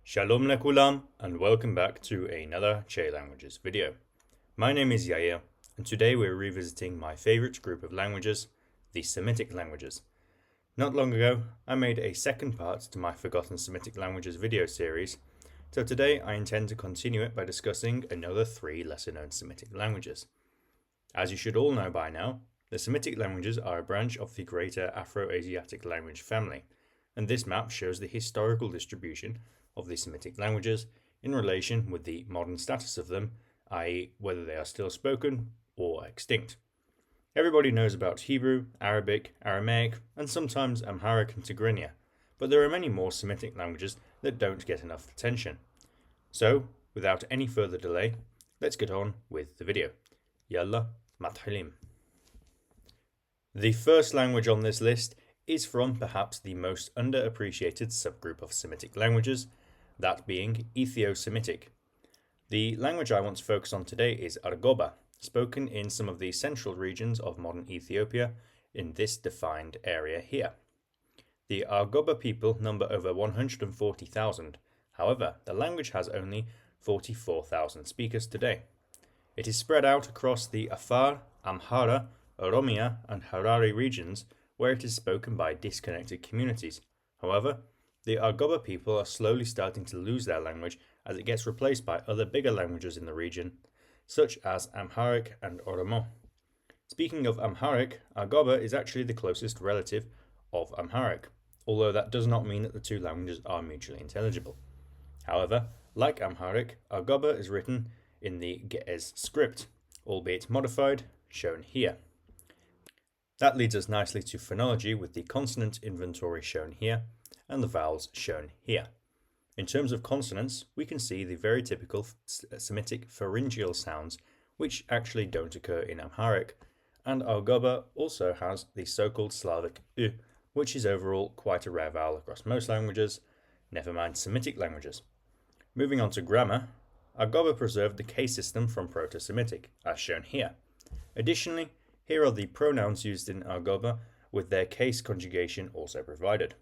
Shalom lekulam and welcome back to another Che Languages video. My name is Yair and today we're revisiting my favorite group of languages, the Semitic languages. Not long ago I made a second part to my Forgotten Semitic Languages video series, so today I intend to continue it by discussing another 3 lesser known Semitic languages. As you should all know by now, the Semitic languages are a branch of the greater Afro-Asiatic language family, and this map shows the historical distribution of the Semitic languages in relation with the modern status of them, i.e. whether they are still spoken or extinct. Everybody knows about Hebrew, Arabic, Aramaic, and sometimes Amharic and Tigrinya, but there are many more Semitic languages that don't get enough attention. So, without any further delay, let's get on with the video. Yalla, mathalim. The first language on this list is from perhaps the most underappreciated subgroup of Semitic languages, that being Ethio-Semitic. The language I want to focus on today is Argoba, spoken in some of the central regions of modern Ethiopia in this defined area here. The Argoba people number over 140,000, however, the language has only 44,000 speakers today. It is spread out across the Afar, Amhara, Oromia and Harari regions where it is spoken by disconnected communities. However, the Argoba people are slowly starting to lose their language as it gets replaced by other bigger languages in the region, such as Amharic and Oromo. Speaking of Amharic, Argoba is actually the closest relative of Amharic, although that does not mean that the two languages are mutually intelligible. However, like Amharic, Argoba is written in the Ge'ez script, albeit modified, shown here. That leads us nicely to phonology with the consonant inventory shown here, and the vowels shown here. In terms of consonants, we can see the very typical Semitic pharyngeal sounds, which actually don't occur in Amharic, and Argoba also has the so-called Slavic U, which is overall quite a rare vowel across most languages, never mind Semitic languages. Moving on to grammar, Argoba preserved the case system from Proto-Semitic, as shown here. Additionally, here are the pronouns used in Argoba, with their case conjugation also provided.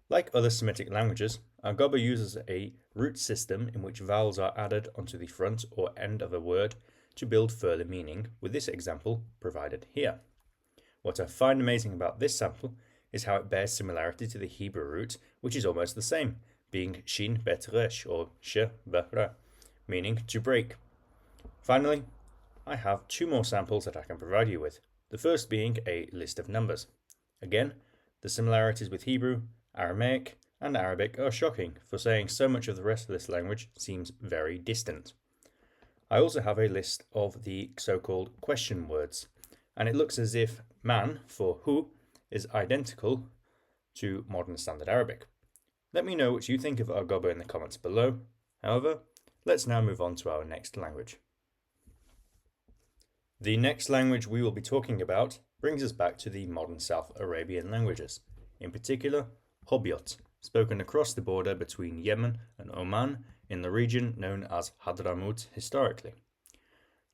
Like other Semitic languages, Argoba uses a root system in which vowels are added onto the front or end of a word to build further meaning, with this example provided here. What I find amazing about this sample is how it bears similarity to the Hebrew root, which is almost the same, being shin bet resh or sh behra, meaning to break. Finally, I have 2 more samples that I can provide you with, the first being a list of numbers. Again, the similarities with Hebrew, Aramaic and Arabic are shocking, for saying so much of the rest of this language seems very distant. I also have a list of the so-called question words, and it looks as if man for who is identical to modern standard Arabic. Let me know what you think of Argoba in the comments below. However, let's now move on to our next language. The next language we will be talking about brings us back to the modern South Arabian languages, in particular Hobyot, spoken across the border between Yemen and Oman in the region known as Hadramaut historically.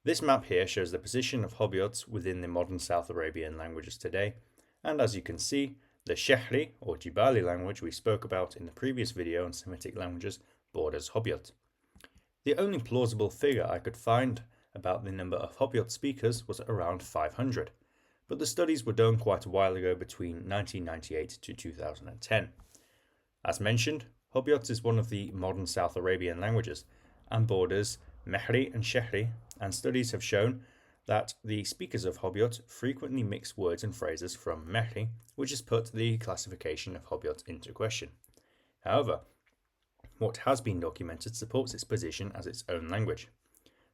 This map here shows the position of Hobyots within the modern South Arabian languages today, and as you can see, the Shehri or Jibali language we spoke about in the previous video on Semitic languages borders Hobyot. The only plausible figure I could find about the number of Hobyot speakers was around 500. But the studies were done quite a while ago between 1998 to 2010. As mentioned, Hobyot is one of the modern South Arabian languages and borders Mehri and Shehri, and studies have shown that the speakers of Hobyot frequently mix words and phrases from Mehri, which has put the classification of Hobyot into question. However, what has been documented supports its position as its own language.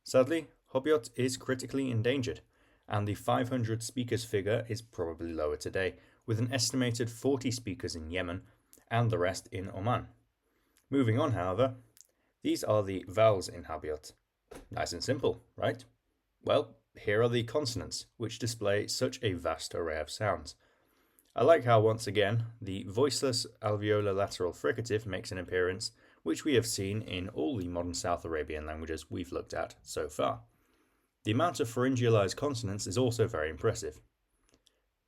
Sadly, Hobyot is critically endangered, and the 500 speakers figure is probably lower today, with an estimated 40 speakers in Yemen and the rest in Oman. Moving on, however, these are the vowels in Hobyot. Nice and simple, right? Well, here are the consonants, which display such a vast array of sounds. I like how, once again, the voiceless alveolar lateral fricative makes an appearance, which we have seen in all the modern South Arabian languages we've looked at so far. The amount of pharyngealized consonants is also very impressive.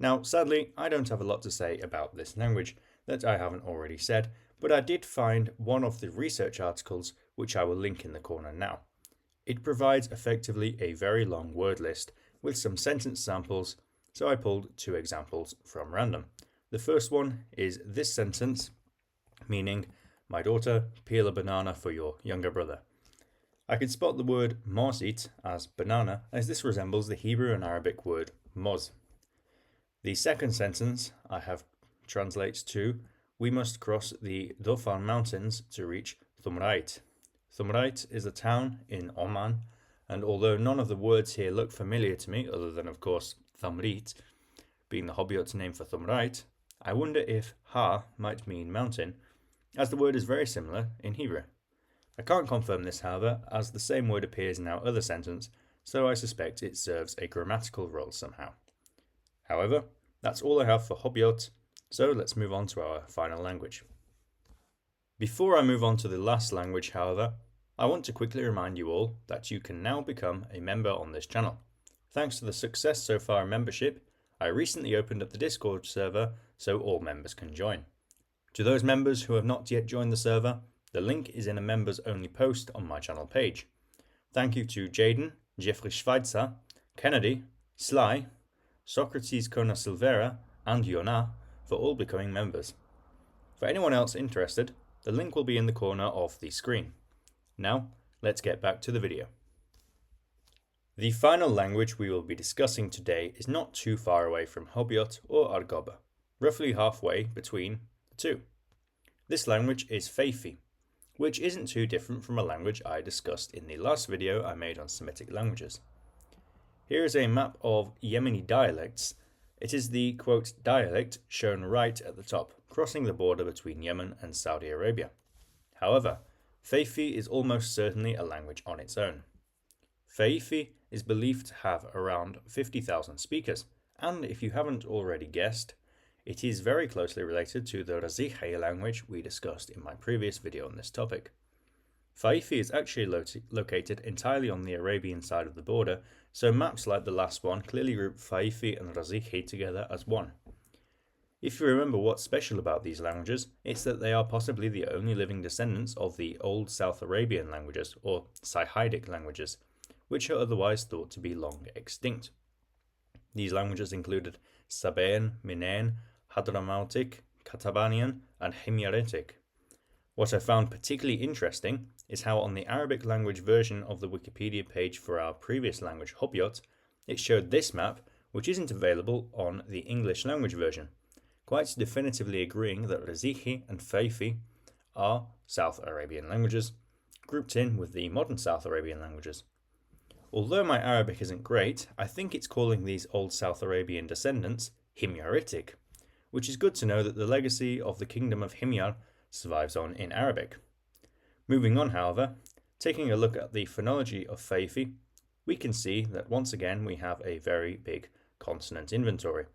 Now, sadly, I don't have a lot to say about this language that I haven't already said, but I did find one of the research articles which I will link in the corner now. It provides effectively a very long word list with some sentence samples, so I pulled 2 examples from random. The first one is this sentence, meaning, my daughter, peel a banana for your younger brother. I could spot the word mozit as banana, as this resembles the Hebrew and Arabic word moz. The second sentence I have translates to, we must cross the Dhofar mountains to reach Thumrait. Thumrait is a town in Oman, and although none of the words here look familiar to me, other than of course Thamrit, being the Hobbit's name for Thumrait, I wonder if Ha might mean mountain, as the word is very similar in Hebrew. I can't confirm this, however, as the same word appears in our other sentence, so I suspect it serves a grammatical role somehow. However, that's all I have for Hobbit, so let's move on to our final language. Before I move on to the last language, however, I want to quickly remind you all that you can now become a member on this channel. Thanks to the success so far in membership, I recently opened up the Discord server so all members can join. To those members who have not yet joined the server, the link is in a members only post on my channel page. Thank you to Jaden, Jeffrey Schweitzer, Kennedy, Slaj, Socrates, Cona, Silvera, and Yona for all becoming members. For anyone else interested, the link will be in the corner of the screen. Now, let's get back to the video. The final language we will be discussing today is not too far away from Hobbit or Argoba, roughly halfway between the two. This language is Faifi, which isn't too different from a language I discussed in the last video I made on Semitic languages. Here is a map of Yemeni dialects. It is the, quote, dialect shown right at the top, crossing the border between Yemen and Saudi Arabia. However, Faifi is almost certainly a language on its own. Faifi is believed to have around 50,000 speakers, and if you haven't already guessed, it is very closely related to the Razikhi language we discussed in my previous video on this topic. Faifi is actually located entirely on the Arabian side of the border, so maps like the last one clearly group Faifi and Razikhi together as one. If you remember what's special about these languages, it's that they are possibly the only living descendants of the old South Arabian languages, or Sahaidic languages, which are otherwise thought to be long extinct. These languages included Sabaean, Minan, Hadramautic, Katabanian, and Himyaritic. What I found particularly interesting is how on the Arabic language version of the Wikipedia page for our previous language, Hobbit, it showed this map, which isn't available on the English language version, quite definitively agreeing that Razikhi and Faifi are South Arabian languages, grouped in with the modern South Arabian languages. Although my Arabic isn't great, I think it's calling these old South Arabian descendants Himyaritic, which is good to know that the legacy of the kingdom of Himyar survives on in Arabic. Moving on, however, taking a look at the phonology of Faifi, we can see that once again we have a very big consonant inventory.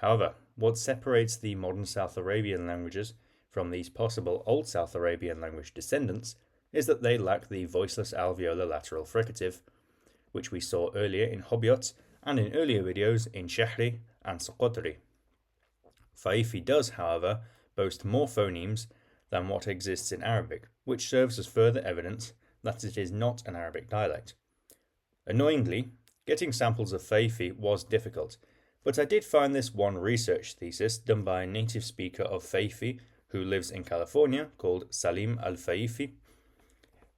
However, what separates the modern South Arabian languages from these possible old South Arabian language descendants is that they lack the voiceless alveolar lateral fricative, which we saw earlier in Hobbit and in earlier videos in Shahri and Socrates. Faifi does, however, boast more phonemes than what exists in Arabic, which serves as further evidence that it is not an Arabic dialect. Annoyingly, getting samples of Faifi was difficult, but I did find this one research thesis done by a native speaker of Faifi who lives in California called Saleem Alfaife.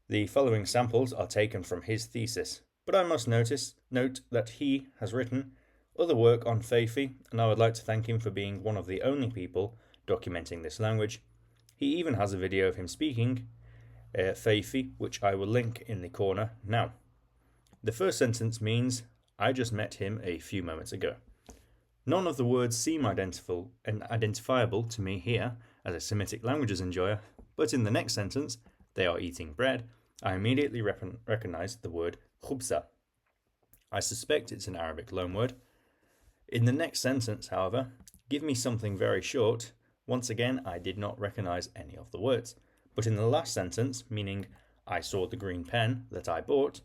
The following samples are taken from his thesis, but I must note that he has written other work on Faifi, and I would like to thank him for being one of the only people documenting this language. He even has a video of him speaking Faifi, which I will link in the corner now. The first sentence means, I just met him a few moments ago. None of the words seem identifiable to me here as a Semitic languages enjoyer, but in the next sentence, they are eating bread, I immediately recognize the word khubza. I suspect it's an Arabic loanword. In the next sentence, however, give me something very short. Once again, I did not recognize any of the words. But in the last sentence, meaning I saw the green pen that I bought,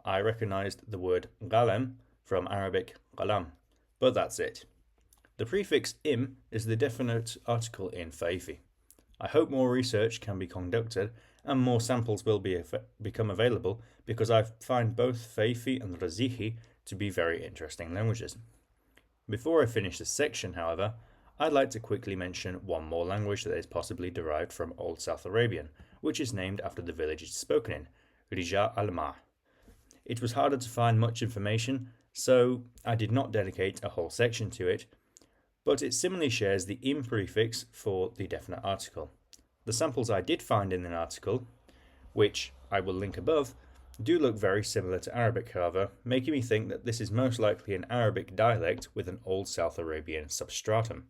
I recognized the word galem from Arabic qalam. But that's it. The prefix im is the definite article in Faifi. I hope more research can be conducted and more samples will become available, because I find both Faifi and Razihi to be very interesting languages. Before I finish this section, however, I'd like to quickly mention one more language that is possibly derived from Old South Arabian, which is named after the village it's spoken in, Rija al-Ma. It was harder to find much information, so I did not dedicate a whole section to it, but it similarly shares the im prefix for the definite article. The samples I did find in an article, which I will link above, do look very similar to Arabic, however, making me think that this is most likely an Arabic dialect with an Old South Arabian substratum.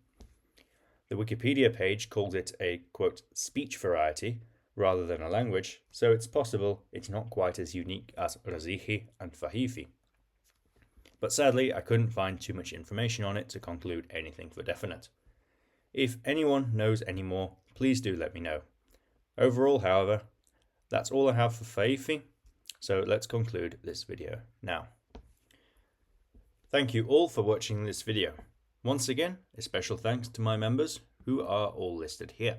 The Wikipedia page calls it a, quote, speech variety rather than a language, so it's possible it's not quite as unique as Razihi and Faifi. But sadly, I couldn't find too much information on it to conclude anything for definite. If anyone knows any more, please do let me know. Overall, however, that's all I have for Faifi, so let's conclude this video now. Thank you all for watching this video. Once again, a special thanks to my members, who are all listed here.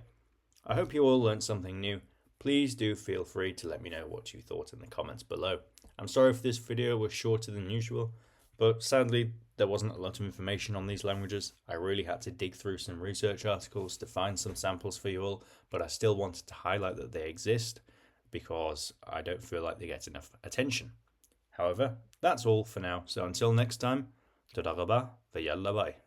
I hope you all learned something new. Please do feel free to let me know what you thought in the comments below. I'm sorry if this video was shorter than usual, but sadly there wasn't a lot of information on these languages. I really had to dig through some research articles to find some samples for you all, but I still wanted to highlight that they exist because I don't feel like they get enough attention. However, that's all for now, so until next time, toda rabba, ve yalla bye.